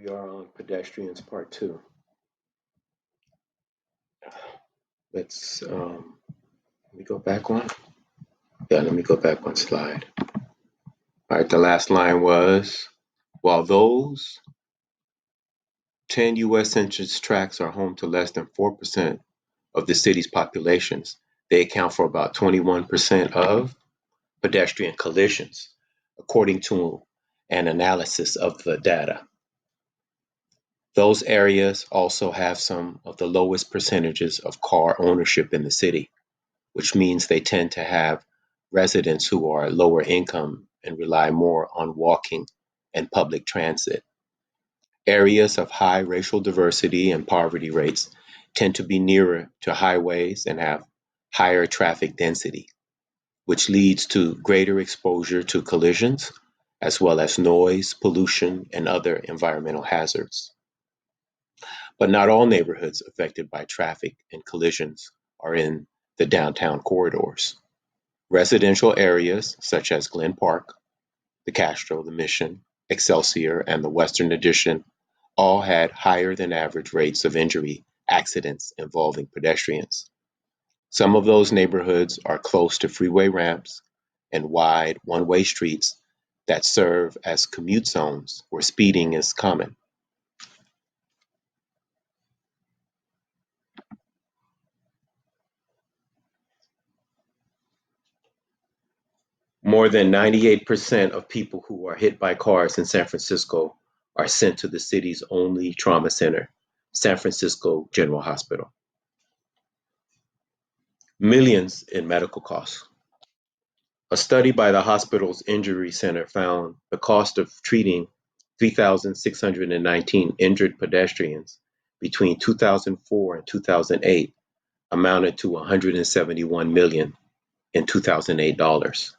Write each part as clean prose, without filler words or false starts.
We are on Pedestrians Part 2. Let's let me go back one. Yeah, let me go back one slide. All right, the last line was, while those 10 U.S. Census tracts are home to less than 4% of the city's populations, they account for about 21% of pedestrian collisions, according to an analysis of the data. Those areas also have some of the lowest percentages of car ownership in the city, which means they tend to have residents who are lower income and rely more on walking and public transit. Areas of high racial diversity and poverty rates tend to be nearer to highways and have higher traffic density, which leads to greater exposure to collisions, as well as noise, pollution, and other environmental hazards. But not all neighborhoods affected by traffic and collisions are in the downtown corridors. Residential areas such as Glen Park, the Castro, the Mission, Excelsior, and the Western Addition all had higher than average rates of injury accidents involving pedestrians. Some of those neighborhoods are close to freeway ramps and wide one-way streets that serve as commute zones where speeding is common. More than 98% of people who are hit by cars in San Francisco are sent to the city's only trauma center, San Francisco General Hospital. Millions in medical costs. A study by the hospital's injury center found the cost of treating 3,619 injured pedestrians between 2004 and 2008 amounted to 171 million in 2008 dollars.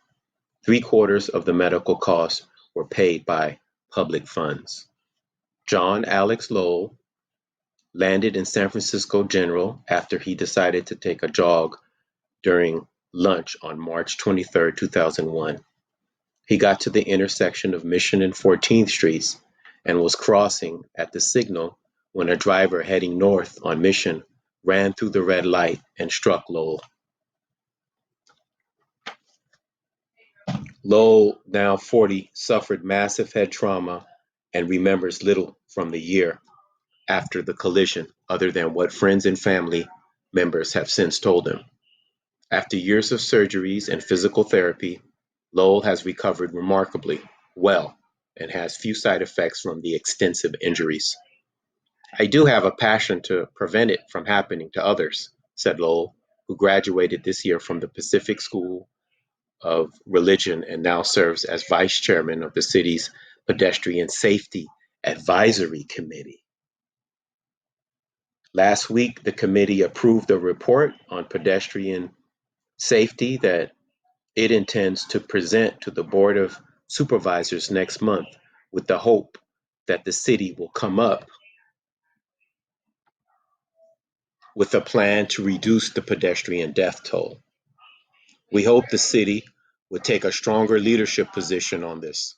Three-quarters of the medical costs were paid by public funds. John Alex Lowell landed in San Francisco General after he decided to take a jog during lunch on March 23, 2001. He got to the intersection of Mission and 14th Streets and was crossing at the signal when a driver heading north on Mission ran through the red light and struck Lowell. Lowell, now 40, suffered massive head trauma and remembers little from the year after the collision other than what friends and family members have since told him. After years of surgeries and physical therapy, Lowell has recovered remarkably well and has few side effects from the extensive injuries. I do have a passion to prevent it from happening to others, said Lowell, who graduated this year from the Pacific School of Religion and now serves as vice chairman of the city's Pedestrian Safety Advisory Committee. Last week, the committee approved a report on pedestrian safety that it intends to present to the Board of Supervisors next month with the hope that the city will come up with a plan to reduce the pedestrian death toll. We hope the city would take a stronger leadership position on this,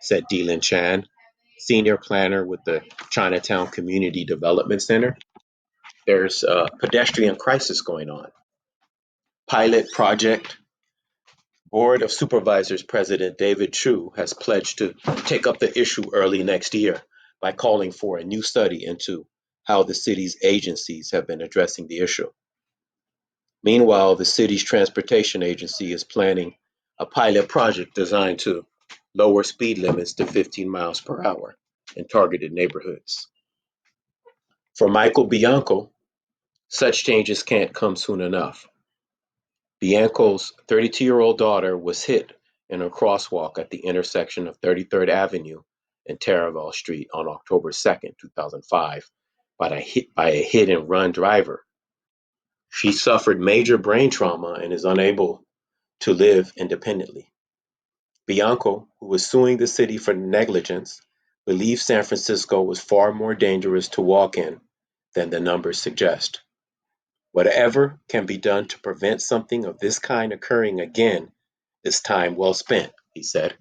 said Dealin Chan, senior planner with the Chinatown Community Development Center. There's a pedestrian crisis going on. Pilot project Board of Supervisors President David Chu has pledged to take up the issue early next year by calling for a new study into how the city's agencies have been addressing the issue. Meanwhile, the city's transportation agency is planning a pilot project designed to lower speed limits to 15 miles per hour in targeted neighborhoods. For Michael Bianco, such changes can't come soon enough. Bianco's 32-year-old daughter was hit in a crosswalk at the intersection of 33rd Avenue and Taraval Street on October 2nd, 2005, by a hit-and-run driver. She suffered major brain trauma and is unable to live independently. Bianco, who was suing the city for negligence, believes San Francisco was far more dangerous to walk in than the numbers suggest. Whatever can be done to prevent something of this kind occurring again is time well spent, he said.